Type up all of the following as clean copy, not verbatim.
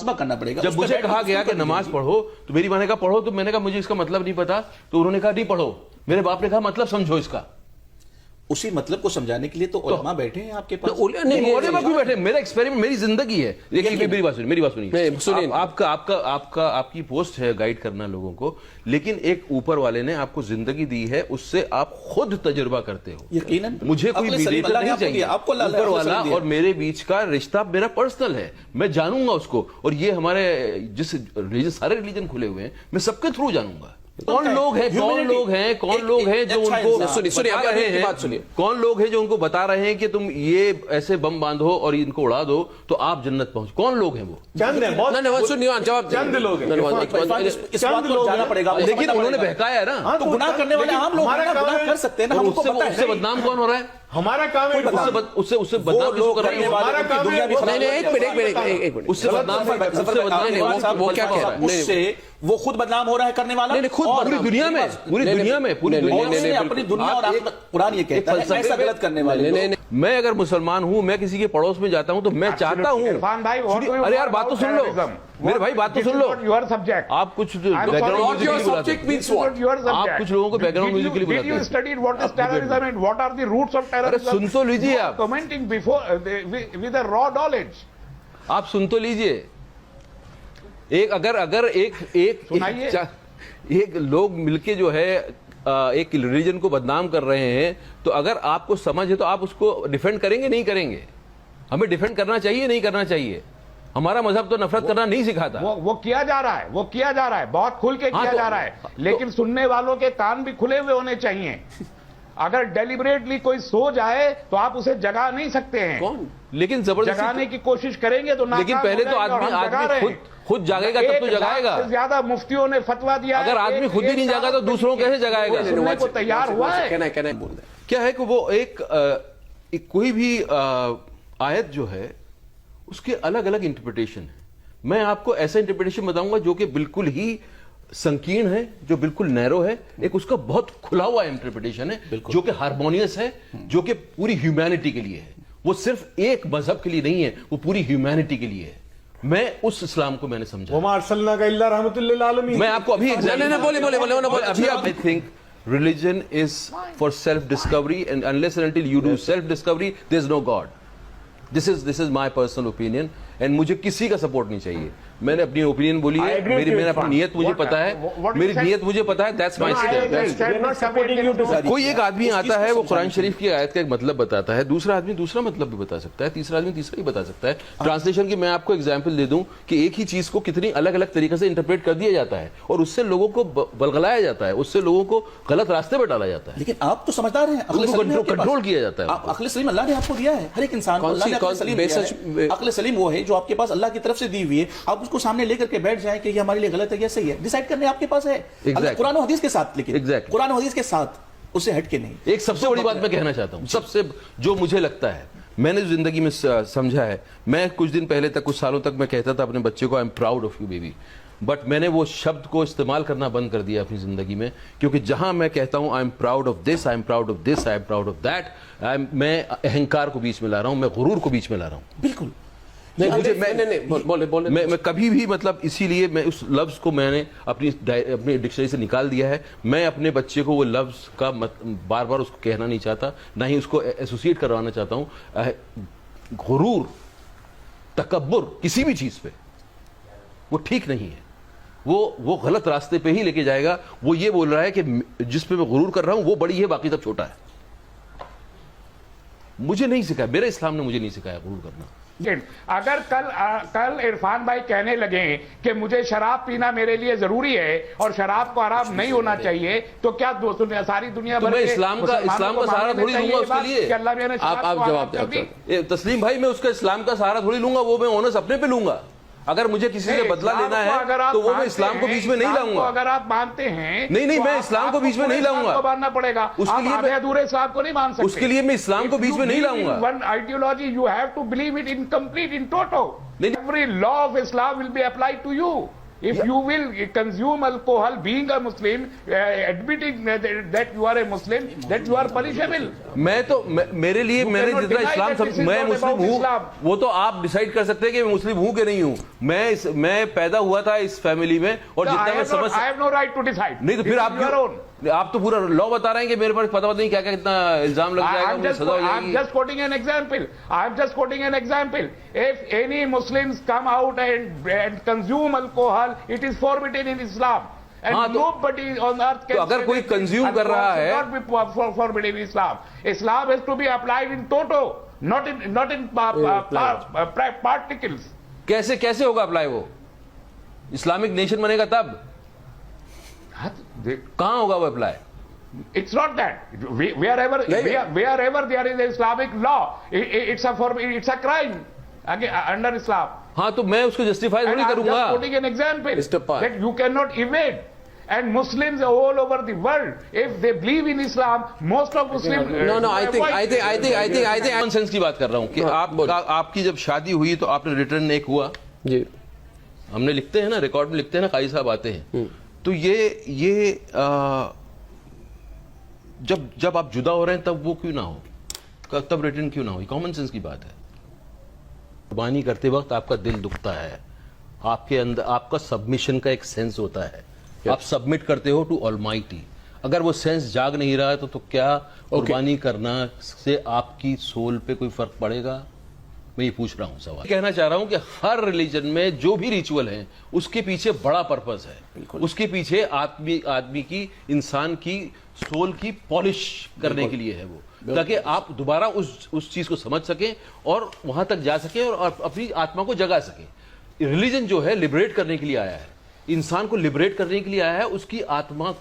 کرنا پڑے گا. جب مجھے کہا گیا کہ نماز پڑھو تو میری ماں نے کہا پڑھو, تو میں نے کہا مجھے اس کا مطلب نہیں پتا, تو انہوں نے کہا نہیں پڑھو. میرے باپ نے کہا مطلب سمجھو اس کا. اسی مطلب کو سمجھانے کے لیے تو علماء بیٹھے ہیں آپ کے پاس. علماء بھی بیٹھے, میرا ایکسپیریمنٹ میری زندگی ہے. دیکھیے میری بات سنیے. آپ کی پوسٹ ہے گائیڈ کرنا لوگوں کو, لیکن ایک اوپر والے نے آپ کو زندگی دی ہے, اس سے آپ خود تجربہ کرتے ہو. یقیناً مجھے کوئی میڈیٹر نہیں چاہیے. اوپر والا اور میرے بیچ کا رشتہ میرا پرسنل ہے, میں جانوں گا اس کو. اور یہ ہمارے جس ریلیجن, سارے ریلیجن کھلے ہوئے ہیں, میں سب کے تھرو جانوں گا. کون لوگ ہیں جو ان کو کون لوگ ہیں جو ان کو بتا رہے ہیں کہ تم یہ ایسے بم باندھو اور ان کو اڑا دو تو آپ جنت پہنچ. کون لوگ ہیں وہ؟ چند لوگ جانا پڑے گا. لیکن انہوں نے بہکایا ہے نا, تو گناہ کرنے والے عام لوگ گناہ کر سکتے ہیں نا. اس سے بدنام کون ہو رہا ہے؟ ہمارا کام ہے اس سے بدنام کس کو کر رہے ہیں؟ وہ خود بدنام ہو رہا ہے کرنے والا پوری دنیا میں اپنی دنیا. اور قرآن یہ کہتا ہے ایسا غلط کرنے والے. میں اگر مسلمان ہوں, میں کسی کے پڑوس میں جاتا ہوں تو میں چاہتا ہوں. ارے یار بات تو سن لو میرے بھائی, بات تو سن لو. آپ کچھ بیک گراؤنڈ لوگوں کو بیک گراؤنڈ میوزک کے لیے بلاتے ہیں. سن تو لیجیے, آپ سن تو لیجیے. اگر ایک لوگ مل کے جو ہے ایک ریلیجن کو بدنام کر رہے ہیں, تو اگر آپ کو سمجھ ہے تو آپ اس کو ڈیفینڈ کریں گے نہیں کریں گے؟ ہمیں ڈیفینڈ کرنا چاہیے نہیں کرنا چاہیے؟ ہمارا مذہب تو نفرت کرنا نہیں سکھاتا. وہ کیا جا رہا ہے, بہت کھل کے کیا جا رہا ہے, لیکن سننے والوں کے کان بھی کھلے ہوئے ہونے چاہیے. اگر ڈیلیبریٹلی کوئی سو جائے تو آپ اسے جگا نہیں سکتے ہیں. لیکن زبردستی جگانے کی کوشش کریں گے تو لیکن پہلے تو آدمی خود جاگے گا تب تو جگائے گا. زیادہ مفتیوں نے فتوا دیا, اگر آدمی خود ہی نہیں جاگا تو دوسروں کیسے جگائے گا؟ سننے کو تیار ہوا ہے. کیا ہے کہ وہ ایک کوئی بھی آیت جو ہے اس کے الگ الگ انٹرپریٹیشن ہے. میں آپ کو ایسا انٹرپریٹیشن بتاؤں گا جو کہ بالکل ہی سنکین ہے, جو بالکل نیرو ہے. ایک اس کا بہت کھلا ہوا انٹرپریٹیشن ہے جو کہ ہارمونیس ہے, جو کہ پوری ہیومینٹی کے لیے ہے. وہ صرف ایک مذہب کے لیے نہیں ہے, وہ پوری ہیومینٹی کے لیے ہے. میں اس اسلام کو میں نے سمجھا. وما ارسلناک الا رحمۃ للعالمین. میں آپ کو ابھی religion is for self discovery, and unless and until you do self discovery there is no God. This is my personal opinion, and مجھے کسی کا سپورٹ نہیں چاہیے. میں نے اپنی اوپینین بولی ہے, میں اپنی نیت مجھے پتا ہے, میری نیت مجھے پتا ہے. that's my stand. کوئی ایک آدمی آتا ہے, وہ قرآن شریف کی آیت کا ایک مطلب بتاتا ہے, دوسرا آدمی دوسرا مطلب بھی بتا سکتا ہے, تیسرا آدمی تیسرا ہی بتا سکتا ہے. ٹرانسلیشن کی میں آپ کو ایگزامپل دے دوں کہ ایک ہی چیز کو کتنی الگ الگ طریقے سے انٹرپریٹ کر دیا جاتا ہے, اور اس سے لوگوں کو بلغلایا جاتا ہے, اس سے لوگوں کو غلط راستے پہ ڈالا جاتا ہے. لیکن آپ تو سمجھدار ہیں, کنٹرول کیا جاتا ہے. عقل سلیم اللہ نے آپ کو دیا ہے, ہر ایک انسان کو اللہ نے عقل سلیم وہ ہے جو آپ کے پاس اللہ کی طرف سے دی ہوئی ہے. آپ اس کو سامنے لے کر کے بیٹھ جائیں کہ یہ ہمارے لیے غلط ہے یا صحیح ہے, ڈیسائیڈ کرنے آپ کے پاس ہے. قرآن و حدیث کے ساتھ, لیکن قرآن و حدیث کے ساتھ, اس سے ہٹ کے نہیں. ایک سب سے بڑی بات میں کہنا چاہتا ہوں, سب سے جو مجھے لگتا ہے, میں نے زندگی میں سمجھا ہے. میں کچھ دن پہلے تک, کچھ سالوں تک میں کہتا تھا اپنے بچے کو I am proud of you baby, but میں نے وہ شبد کو استعمال کرنا بند کر دیا اپنی زندگی میں. کیونکہ جہاں میں کہتا ہوں I am proud of this, I am proud of this, I am proud of that, میں اہنکار کو بیچ میں لا رہا ہوں, میں غرور کو بیچ میں لا رہا ہوں. بالکل میں کبھی بھی مطلب اسی لیے میں اس لفظ کو میں نے اپنی ڈکشنری سے نکال دیا ہے. میں اپنے بچے کو وہ لفظ کا بار بار اس کو کہنا نہیں چاہتا, نہ ہی اس کو ایسوسیٹ کروانا چاہتا ہوں. غرور, تکبر کسی بھی چیز پہ وہ ٹھیک نہیں ہے, وہ غلط راستے پہ ہی لے کے جائے گا. وہ یہ بول رہا ہے کہ جس پہ میں غرور کر رہا ہوں وہ بڑی ہے, باقی سب چھوٹا ہے. مجھے نہیں سکھایا, میرے اسلام نے مجھے نہیں سکھایا غرور کرنا. اگر کل عرفان بھائی کہنے لگیں کہ مجھے شراب پینا میرے لیے ضروری ہے اور شراب کو حرام نہیں ہونا چاہیے, تو کیا ساری دنیا میں اسلام کا سہارا تھوڑی لوں گا اس کے لیے. آپ جواب دیں تسلیم بھائی, میں اس کا اسلام کا سہارا تھوڑی لوں گا, وہ میں اونس اپنے پہ لوں گا. اگر مجھے کسی سے بدلہ لینا ہے تو وہ میں اسلام کو بیچ میں نہیں لاؤں گا. اگر آپ مانتے ہیں نہیں, میں اسلام کو بیچ میں نہیں لاؤں گا. ماننا پڑے گا, اس کے لیے ادھورے اسلام کو نہیں مان سکتے. اس کے لیے میں اسلام کو بیچ میں نہیں لاؤں گا. One ideology you have to believe it incomplete in toto. Every law of Islam will be applied to you. If you will consume alcohol, being a Muslim, admitting that you are a Muslim, that you are punishable. میں تو میرے لیے میں نے جتنا اسلام میں مسلم ہوں وہ تو آپ ڈیسائیڈ کر سکتے ہیں کہ میں مسلم ہوں کہ نہیں ہوں. میں پیدا ہوا تھا اس فیملی میں اور جتنا میں سمجھ I have no right to decide. نہیں تو پھر آپ تو پورا لا بتا رہے ہیں کہ میرے پاس پتہ نہیں کیا کیا کتنا الزام لگ جائے گا, مجھے سزا ہو جائے گی. I'm just quoting an example. I'm just quoting an example. If any Muslims come out and consume alcohol, it is forbidden in Islam. And nobody on earth can اگر کوئی کنزیوم کر رہا ہے not be forbidden in Islam. Islam has to be applied in toto, not in particles. کیسے ہوگا apply وہ؟ Islamic nation بنے گا تب کہاں ہوگا وہ apply? It's not that. Wherever there is Islamic law, it's a crime under Islam. ہاں تو میں اس کو جسٹیفائی نہیں کروں گا. I'm just quoting an example that you cannot evade. And Muslims all over the world, if they believe in Islam, most of Muslims. No, I think common sense کی بات کر رہا ہوں کہ آپ کی جب شادی ہوئی تو آپ نے ریٹرن ایک ہوا. جی ہم نے لکھتے ہیں نا, ریکارڈ میں لکھتے ہیں نا, قاضی صاحب آتے ہیں تو یہ جب آپ جدا ہو رہے ہیں تب وہ کیوں نہ ہو, تب ریٹرن کیوں نہ ہو؟ کامن سینس کی بات ہے. قربانی کرتے وقت آپ کا دل دکھتا ہے, آپ کے اندر آپ کا سبمیشن کا ایک سینس ہوتا ہے, آپ سبمٹ کرتے ہو ٹو آلمائٹی. اگر وہ سینس جاگ نہیں رہا ہے تو کیا قربانی کرنا سے آپ کی سول پہ کوئی فرق پڑے گا؟ میں یہ پوچھ رہا ہوں سوال. کہنا چاہ رہا ہوں کہ ہر ریلیجن میں جو بھی ریچول ہیں اس کے پیچھے بڑا پرپز ہے, اس کے پیچھے آدمی کی, انسان کی سول کی پالش کرنے کے لیے ہے وہ, تاکہ آپ دوبارہ اس چیز کو سمجھ سکیں اور وہاں تک جا سکیں اور اپنی آتما کو جگا سکیں. ریلیجن جو ہے لبریٹ کرنے کے لیے آیا ہے, انسان کو لبریٹ کرنے کے لیے آیا ہے. اس کی آتما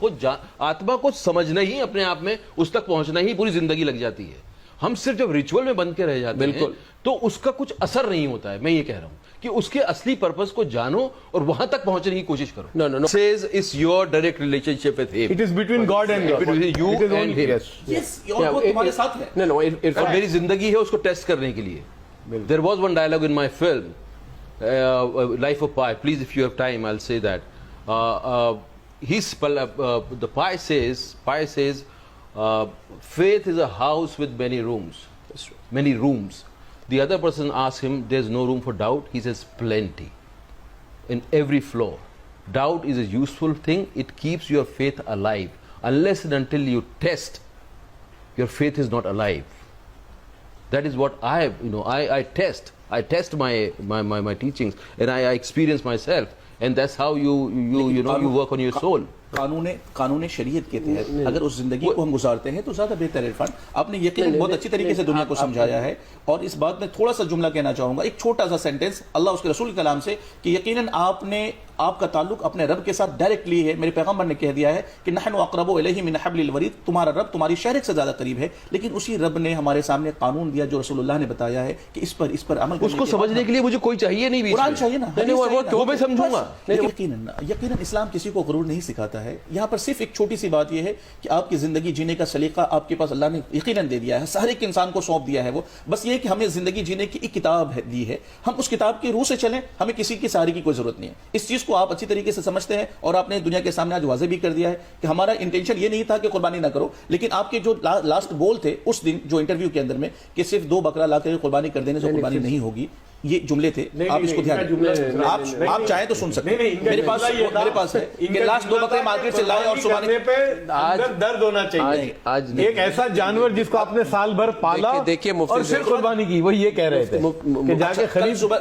کو سمجھنا ہی, اپنے آپ میں اس تک پہنچنا ہی پوری زندگی لگ جاتی ہے. ہم صرف جب ریچول میں بند کے رہ جاتے ہیں تو اس کا کچھ اثر نہیں ہوتا ہے. میں یہ کہہ رہا ہوں کہ اس کے اصلی پرپز کو جانو اور وہاں تک پہنچنے کی کوشش کرو. No. Says it's your direct relationship with him. It is between God and God. Between you and him. Yes, اور وہ تمہارے ساتھ ہے. No, اور میری زندگی ہے اس کو ٹیسٹ کرنے کے لیے. There was one dialogue in my film, Life of Pi. Please, if you have time, I'll say that. The Pi says, faith is a house with many rooms. Many rooms. The other person asks him, there's no room for doubt. He says, plenty. In every floor. Doubt is a useful thing. It keeps your faith alive. Unless and until you test, your faith is not alive. That is what I test. I test my teachings and I experience myself. And that's how you work on your soul. قانون شریعت کے تحت اگر اس زندگی کو ہم گزارتے ہیں تو زیادہ بہتر ہے. عرفان, آپ نے یقیناً بہت اچھی طریقے سے دنیا کو سمجھایا ہے. اور اس بات میں تھوڑا سا جملہ کہنا چاہوں گا, ایک چھوٹا سا سینٹنس اللہ اس کے رسول کے کلام سے, کہ یقیناً آپ کا تعلق اپنے رب کے ساتھ ڈائریکٹلی ہے. میرے پیغمبر نے کہہ دیا ہے کہ نحن اقرب الیہ من حبل الورید, تمہارا رب تمہاری شہرک سے زیادہ قریب ہے. لیکن اسی رب نے ہمارے سامنے قانون دیا جو رسول اللہ نے بتایا ہے کہ اس پر عمل اس کو سمجھنے کے لیے مجھے کوئی چاہیے نہیں, قرآن چاہیے نا, وہ میں سمجھوں گا. یقیناً اسلام کسی کو غرور نہیں سکھاتا ہے. یہاں پر صرف ایک چھوٹی سی بات یہ ہے کہ آپ کی زندگی جینے کا سلیقہ آپ کے پاس اللہ نے یقیناً دے دیا ہے, ہر ایک انسان کو سونپ دیا ہے وہ. بس یہ کہ ہمیں زندگی جینے کی ایک کتاب دی ہے, ہم اس کتاب کی روح سے چلیں, ہمیں کسی کی سہارے کی کوئی ضرورت نہیں ہے. اس چیز کو آپ اچھی طریقے سے سمجھتے ہیں اور آپ نے دنیا کے سامنے آج واضح بھی کر دیا ہے کہ ہمارا انٹینشن یہ نہیں تھا کہ قربانی نہ کرو, لیکن آپ کے جو لاسٹ گول تھے اس دن جو انٹرویو کے اندر میں کہ صرف 2 بکرا لا کر قربانی کر دینے سے قربانی نہیں ہوگی, یہ جملے تھے. آپ اس کو دھیان آپ چاہیں تو سن سکتے ہیں. میرے پاس ہے کہ لاسٹ 2 بکرے مارکیٹ سے لائے اور قربانی پہ درد ہونا چاہیے. ایک ایسا جانور جس کو آپ نے سال بھر پالا اور پھر قربانی کی, وہ یہ کہہ رہے تھے کہ جا کے خرید صبح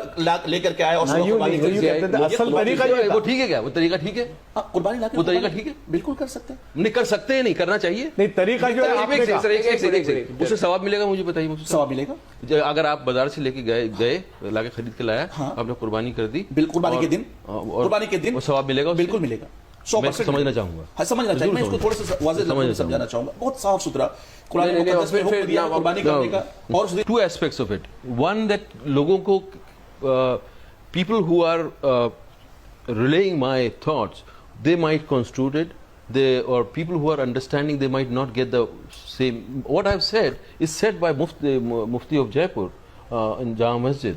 لے کر کے آئے اور قربانی کر دی. اصل طریقہ یہ وہ ٹھیک ہے کیا؟ وہ طریقہ ٹھیک ہے, قربانی لا کے وہ طریقہ ٹھیک ہے, بالکل کر سکتے ہیں. نہیں کر سکتے ہیں, نہیں کرنا چاہیے. نہیں طریقہ جو ہے آپ نے کہا اس سے ثواب ملے گا, مجھے بتائیے. ثواب ملے گا اگر آپ بازار سے لے کے گئے لا کے خرید کے لایا, آپ نے قربانی کر دی, قربانی کے دن ثواب ملے گا, بالکل ملے گا. میں سمجھنا چاہوں گا, سمجھنا چاہیے. میں اس کو تھوڑا سا واضح لفظوں میں سمجھانا چاہوں گا, بہت صاف ستھرا قرآن مقدس میں حکم دیا قربانی کرنے کا. اور 2 aspects of it. One, that لوگوں کو people who are relaying my thoughts, they might construe it, or people who are understanding, they might not get the same. What I've said is said by Mufti of Jaipur in Jama Masjid,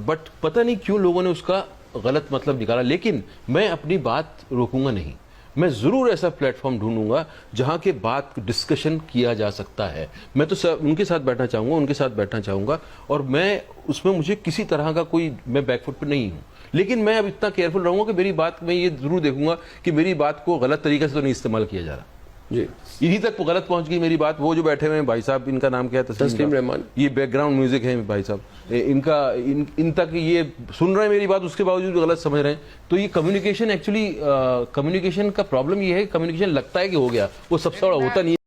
but پتہ نہیں کیوں لوگوں نے اس کا غلط مطلب نکالا، لیکن میں اپنی بات روکوں گا نہیں. میں ضرور ایسا پلیٹ فارم ڈھونڈوں گا جہاں کے بات ڈسکشن کیا جا سکتا ہے. میں تو ان کے ساتھ بیٹھنا چاہوں گا، ان کے ساتھ بیٹھنا چاہوں گا، اور میں اس میں مجھے کسی طرح کا کوئی میں بیک فٹ پہ نہیں ہوں. لیکن میں اب اتنا کیئرفل رہوں گا کہ میری بات میں یہ ضرور دیکھوں گا کہ میری بات کو غلط طریقے سے تو نہیں استعمال کیا جا رہا. جی انہی تک غلط پہنچ گئی میری بات. وہ جو بیٹھے ہوئے ہیں بھائی صاحب، ان کا نام کیا ہے؟ تسلیم رحمان. یہ بیک گراؤنڈ میوزک ہے بھائی صاحب، ان تک یہ سن رہے ہیں میری بات، اس کے باوجود غلط سمجھ رہے ہیں. تو یہ کمیونیکیشن ایکچولی کمیونیکیشن کا پرابلم یہ ہے، کمیونیکیشن لگتا ہے کہ ہو گیا، وہ سب سے بڑا ہوتا نہیں ہے.